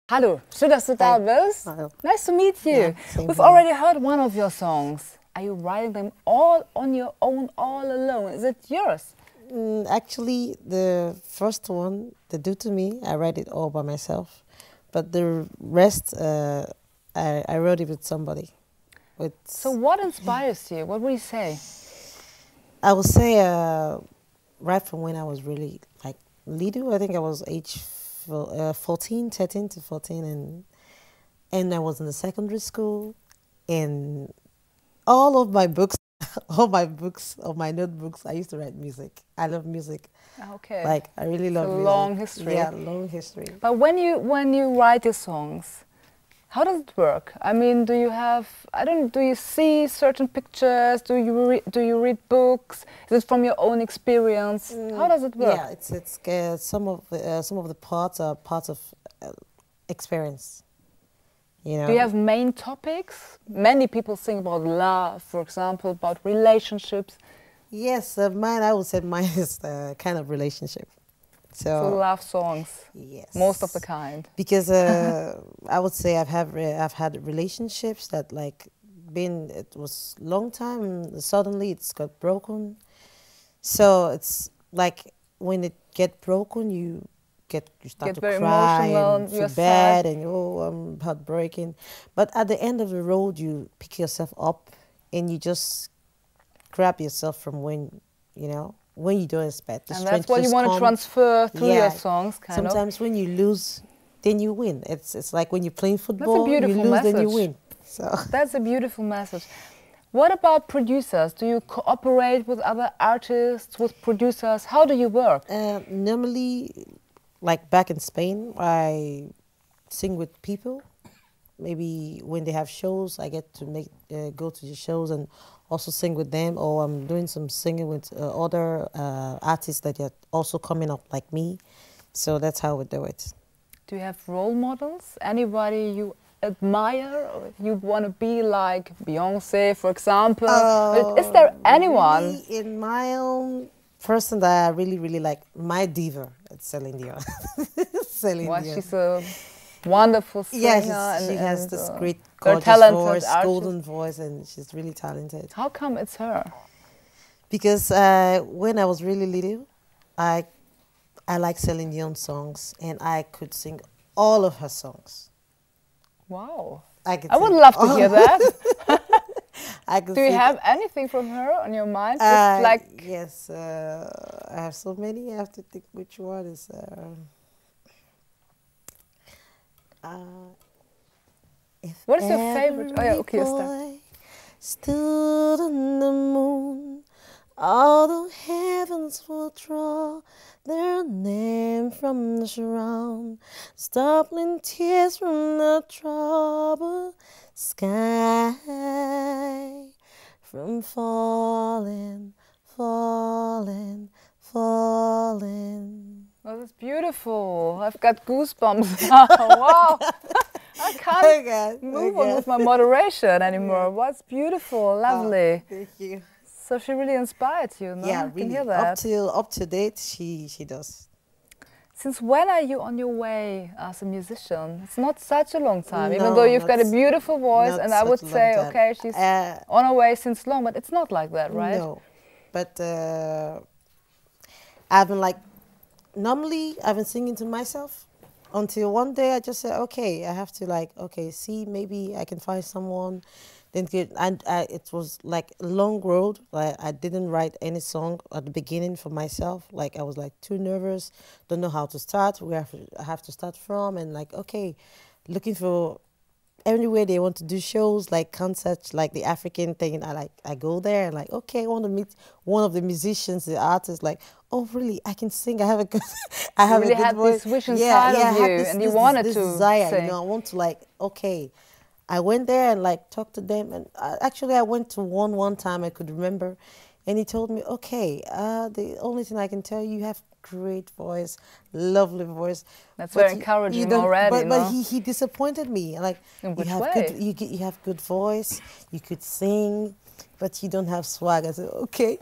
Hallo, schön, dass du da bist. Hello. Nice to meet you. Yeah, same We've here. already heard one of your songs. Are you writing them all on your own, all alone? Is it yours? Actually, the first one, the Do To Me, I write it all by myself. But the rest, I wrote it with somebody. So what inspires you? What would you say? I would say right from when I was really like little, I think I was age 14, 13 to 14, and I was in the secondary school, and all of my books, all my notebooks, I used to write music. I love music. Okay. Like, I really love music. Long history. Yeah, long history. But when you write your songs, how does it work? I mean, do you see certain pictures? Do you read books? Is it from your own experience? How does it work? Yeah, it's some of the parts are parts of experience. You know. Do you have main topics? Many people sing about love, for example, about relationships. Yes, I would say mine is kind of relationship. So love songs. Yes. Most of the kind. Because I would say I've had relationships that it was long time and suddenly it's got broken. So it's like when it get broken, you start to very cry emotional, and feel you're bad sad. and I'm heartbreaking. But at the end of the road, you pick yourself up and you just grab yourself from when you don't expect. And that's what you want to transfer through your songs, kind of. Sometimes when you lose, then you win. It's like when you're playing football, you lose, message. then you win. So that's a beautiful message. What about producers? Do you cooperate with other artists, with producers? How do you work? Normally, like back in Spain, I sing with people. Maybe when they have shows, I get to go to the shows and also sing with them, or I'm doing some singing with other artists that are also coming up like me. So that's how we do it. Do you have role models? Anybody you admire, or you want to be like Beyonce, for example? Is there anyone? Really, in my own person that I really, really like, my diva, it's Celine Dion. Celine Dion. She's a wonderful singer. Yes, she has this great, very gorgeous talented voice, artist. golden voice, and she's really talented. How come it's her? Because when I was really little, I like Celine Dion songs, and I could sing all of her songs. Wow. I would love to hear that. Do you have anything from her on your mind? Yes, I have so many. I have to think which one is... what is your favorite? Oh, yeah, okay, boy stood on the moon, all the heavens will draw their name from the surround, stopping tears from the troubled sky, from falling, falling, falling. Oh, that's beautiful. I've got goosebumps now. Wow. I can't move on with my moderation anymore. What's beautiful, lovely. Thank you. So she really inspired you, no? Yeah, I can really. hear that. Up to date, she does. Since when are you on your way as a musician? It's not such a long time, even No, though you've got a beautiful voice, not and I would such a say, long time. okay, she's on her way since long, but it's not like that, right? No, but I've been normally I've been singing to myself until one day I just said, okay, I have to see, maybe I can find someone. Then it was like a long road. I didn't write any song at the beginning for myself. I was too nervous, don't know how to start, where I have to start from, and looking for everywhere they want to do shows, concerts, the African thing. I go there and okay, I want to meet one of the musicians, the artists. Oh really? I can sing. I have a good. I have you really a good had voice. this wish inside of you, and you wanted to desire. sing. I want to okay. I went there and talked to them, and actually I went to one time I could remember, and he told me, okay, the only thing I can tell you, you have great voice, lovely voice. That's very encouraging already. But he disappointed me. In which way? You have good voice, you could sing, but you don't have swag. I said, okay.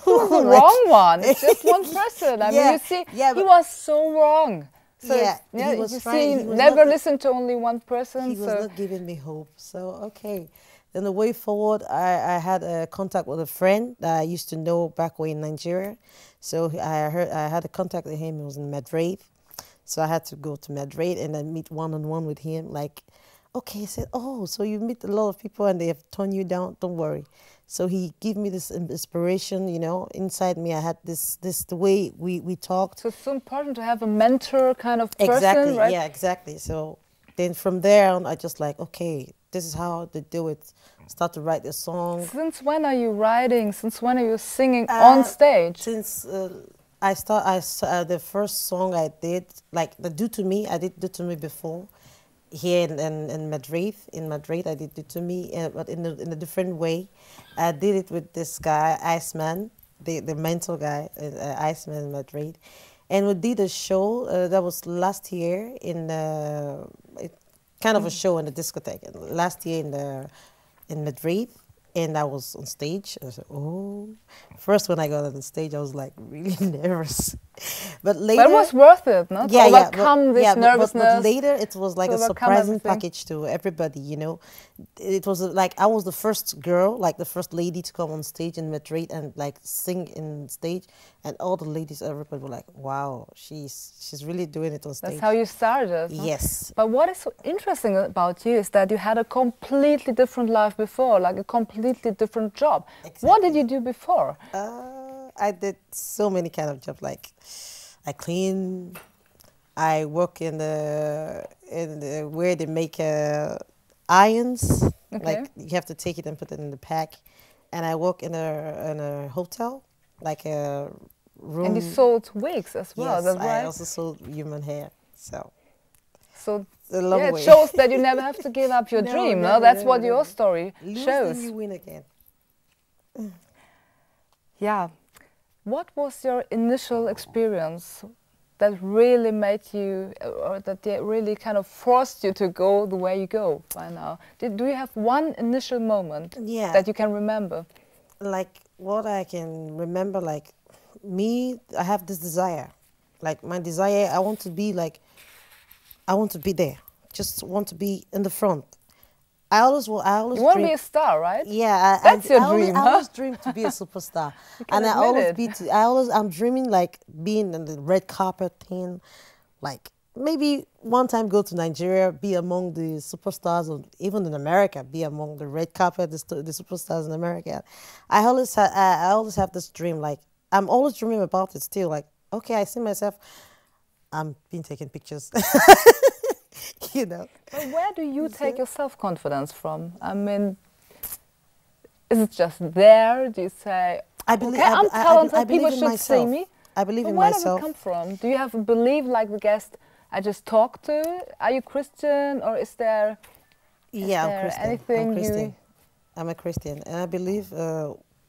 Who's the wrong one? It's just one person. I mean, you see, he was so wrong. So yeah, yeah, he was you trying. see, He was never not, listen to only one person. he was So not giving me hope. So okay. Then the way forward, I had a contact with a friend that I used to know back way in Nigeria. So I had a contact with him. He was in Madrid. So I had to go to Madrid and then meet one-on-one with him. Like, okay, he said, oh, so you meet a lot of people and they have torn you down. Don't worry. So he gave me this inspiration, you know, inside me. I had this the way we talked. so it's so important to have a mentor kind of person, Exactly, right? yeah, exactly. So then from there on, I just like, okay, this is how they do it. Start to write the song. Since when are you writing? Since when are you singing on stage? Since the first song I did, like the Do To Me, I did Do To Me before. Here in Madrid, I did Do To Me, but in a different way. I did it with this guy, Iceman, the mental guy, Iceman in Madrid. And we did a show that was last year kind of a show in the discotheque. Last year in Madrid, and I was on stage. I was like, oh. First, when I got on the stage, I was like really nervous. But later, But it was worth it, no? To overcome this nervousness. But later, it was like a surprising package to everybody, you know. It was like I was the first girl, like the first lady to come on stage in Madrid and like sing in stage, and all the ladies, everybody were like, "Wow, she's really doing it on stage." That's how you started. No? Yes. But what is so interesting about you is that you had a completely different life before, like a completely different job. Exactly. What did you do before? I did so many kind of jobs. Like I clean. I work in the where they make irons. Okay. Like you have to take it and put it in the pack. And I work in a hotel, like a room. And you sold wigs as well. Yes, that's right. I also sold human hair. So a long way. It shows that you never have to give up your dream. No, that's what your story shows. Then you win again. Yeah. What was your initial experience that really made you, or that really kind of forced you to go the way you go by now? Do you have one initial moment that you can remember? Like what I can remember, like me, I have this desire. Like my desire, I want to be there. Just want to be in the front. I always you want to be a star, right? Yeah, that's your dream. I always dream to be a superstar, and I'm dreaming like being in the red carpet thing, like maybe one time go to Nigeria, be among the superstars, or even in America, be among the red carpet, the superstars in America. I always have this dream. Like I'm always dreaming about it still. Like okay, I see myself. I'm being taking pictures. You know. But where do you take your self-confidence from? I mean, is it just there? Do you say, okay, I'm talented, people should see me? I believe in myself. Where does it come from? Do you have a belief like the guest I just talked to? Are you Christian, or is there I'm Christian. Anything I'm a Christian, and I believe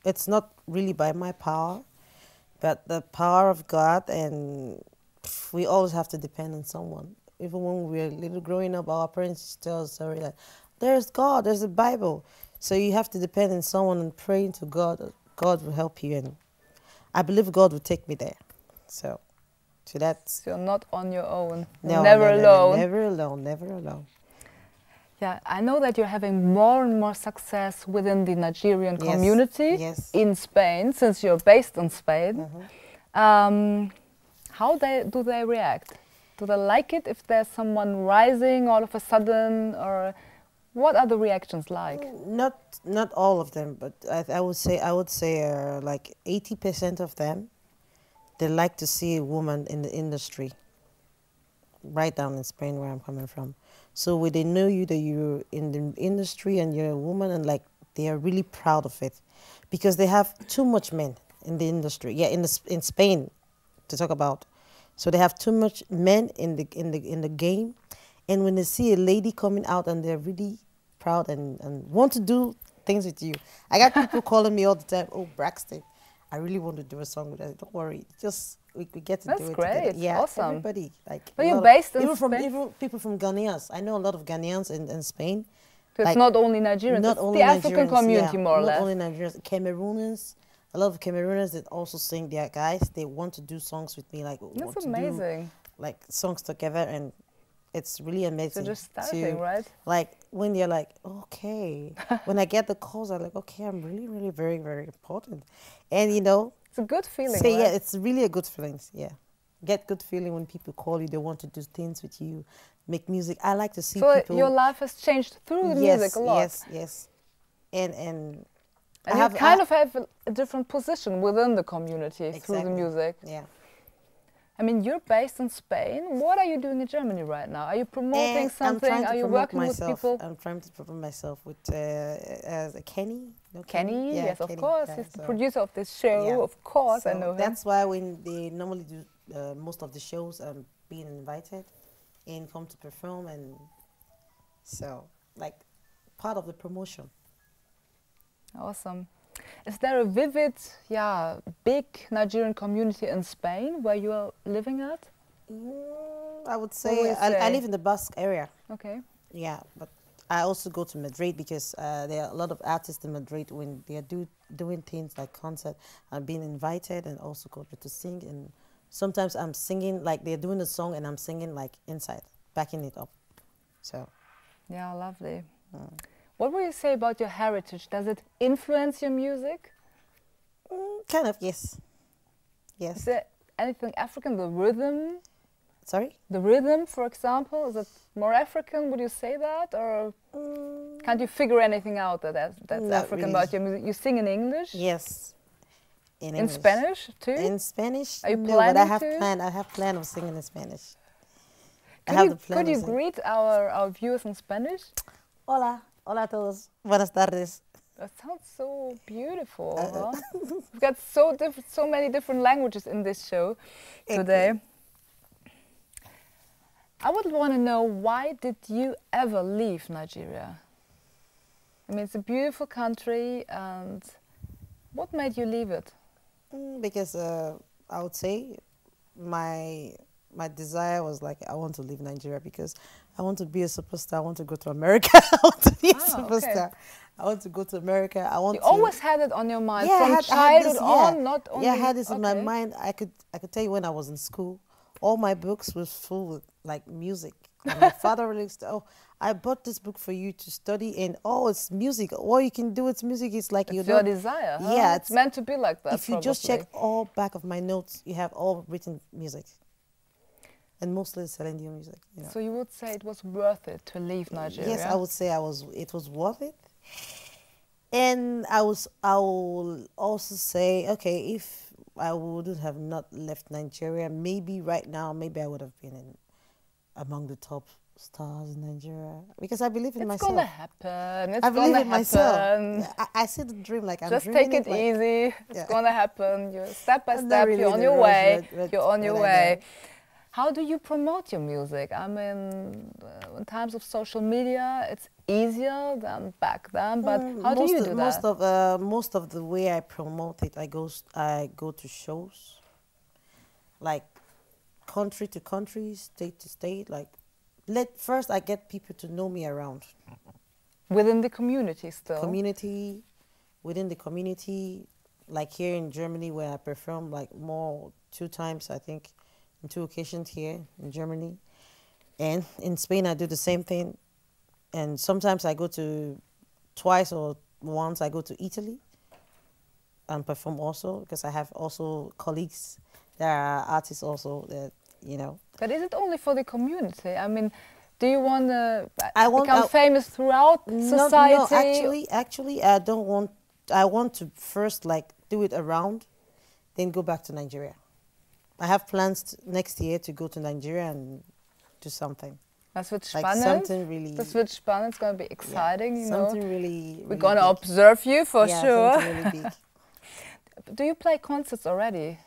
it's not really by my power, but the power of God, and we always have to depend on someone. Even when we were little growing up, our parents tell us story like, there's God, there's the Bible. So you have to depend on someone and pray to God. God will help you, and I believe God will take me there. So that's... So you're not on your own, no, never alone. Never alone, never alone. Yeah, I know that you're having more and more success within the Nigerian community in Spain, since you're based in Spain. Mm-hmm. How do they react? Do they like it if there's someone rising all of a sudden, or what are the reactions like? Not all of them, but I would say like 80% of them, they like to see a woman in the industry. Right down in Spain, where I'm coming from. So when they know you that you're in the industry and you're a woman, and like they are really proud of it, because they have too much men in the industry. Yeah, in Spain, to talk about. So they have too much men in the game, and when they see a lady coming out and they're really proud and want to do things with you. I got people calling me all the time, oh, Braxton, I really want to do a song with her. Don't worry, just we get to do it together. That's great. Yeah, awesome. Everybody. Like, but you're based in Spain? Even people from Ghanaians. I know a lot of Ghanaians in Spain. So it's not only Nigerians, not it's only the African community, more or less. Not only Nigerians, Cameroonians. A lot of Cameroonians that also sing their guys. They want to do songs with me, like that's amazing. like songs together, and it's really amazing. So just starting, right? Like when you're like, okay, when I get the calls, I'm like, okay, I'm really, really very, very important, and you know, it's a good feeling. So right? yeah, it's really a good feeling. Yeah, get good feeling when people call you. They want to do things with you, make music. I like to see people. So your life has changed through the music a lot. Yes, and you kind of have a different position within the community through the music. Yeah. I mean, you're based in Spain. What are you doing in Germany right now? Are you promoting something? Are you working with people? I'm trying to promote myself with Kenny. No, Kenny, yeah, yes, Kenny. of course. Yeah, He's the so producer of this show. Yeah. Of course, so I know him. That's why when they normally do most of the shows, I'm being invited and come to perform, and so like part of the promotion. Awesome. Is there a vivid, big Nigerian community in Spain where you are living at? I would say I live in the Basque area. Okay. Yeah, but I also go to Madrid because there are a lot of artists in Madrid when they are doing things like concert. I'm being invited and also go to sing, and sometimes I'm singing like they're doing a song and I'm singing like inside, backing it up. So. Yeah, lovely. What would you say about your heritage? Does it influence your music? Kind of, yes. Yes. Is there anything African? The rhythm? Sorry? The rhythm, for example, is it more African? Would you say that? Or can't you figure anything out that's African really. about your music? You sing in English? Yes. In Spanish too? In Spanish? Are you no, but I planning have plan of singing in Spanish. Could you greet our viewers in Spanish? Hola. Hola a todos. Buenas tardes. That sounds so beautiful. Huh? We've got so many different languages in this show today. I would want to know, why did you ever leave Nigeria? I mean, it's a beautiful country, and what made you leave it? Because I would say my desire was like, I want to leave Nigeria because I want to be a superstar. I want to go to America. I want to be a superstar. Okay. I want to go to America. You always had it on your mind from childhood on, not only. Yeah, I had this in my mind. I could tell you when I was in school, all my books was full with like music. And my father really said, "Oh, I bought this book for you to study, and it's music. All you can do with music is like it's your desire. Huh? Yeah, it's meant to be like that. If you just check all back of my notes, you have all written music." And mostly Celine Dion music. You know. So you would say it was worth it to leave Nigeria? Yes, I would say it was worth it. And I will also say, okay, if I wouldn't have not left Nigeria, maybe right now, maybe I would have been among the top stars in Nigeria, because I believe in myself. It's gonna happen. I believe in myself. I see the dream like I'm just dreaming. Just take it easy. It's gonna happen. You're step by step. Really you're on your way. You're on your way. How do you promote your music? I mean, in times of social media, it's easier than back then. But how do you do that? Most of the way I promote it, I go to shows, like country to country, state to state. Like, first I get people to know me around. Within the community, still. Within the community, like here in Germany, where I perform like 2 times, I think. On 2 occasions here in Germany, and in Spain I do the same thing, and sometimes I go to twice or once I go to Italy and perform also, because I have also colleagues that are artists also that, you know. But is it only for the community? I mean, do you want to become famous throughout society? No, actually I don't want. I want to first like do it around, then go back to Nigeria. I have plans next year to go to Nigeria and do something. Das wird like spannend. Something really. Das wird spannend. It's going to be exciting. Yeah, you know. Something really. We're going to observe you for sure. Something really big. Do you play concerts already?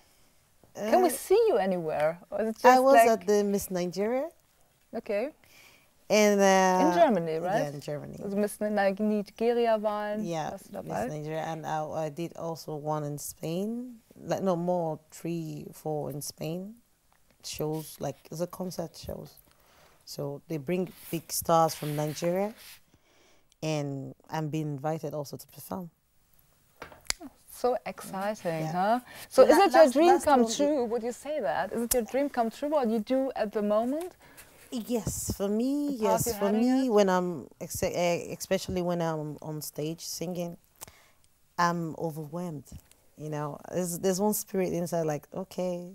Can we see you anywhere? Or is it just I was at the Miss Nigeria. Okay. And in Germany, right? Yeah, in Germany. Also Miss Nigeria Wahlen. Yeah, Miss Nigeria, and I did also one in Spain. Like 3, 4 in Spain. Shows like it's a concert shows, so they bring big stars from Nigeria, and I'm being invited also to perform. So exciting, Yeah. huh? So is it your dream That's come the- true? Would you say that? Is it your dream come true what you do at the moment? Yes, for me, The path yes, you're for heading me, at? when I'm, especially when I'm on stage singing, I'm overwhelmed. You know, there's one spirit inside, like, okay,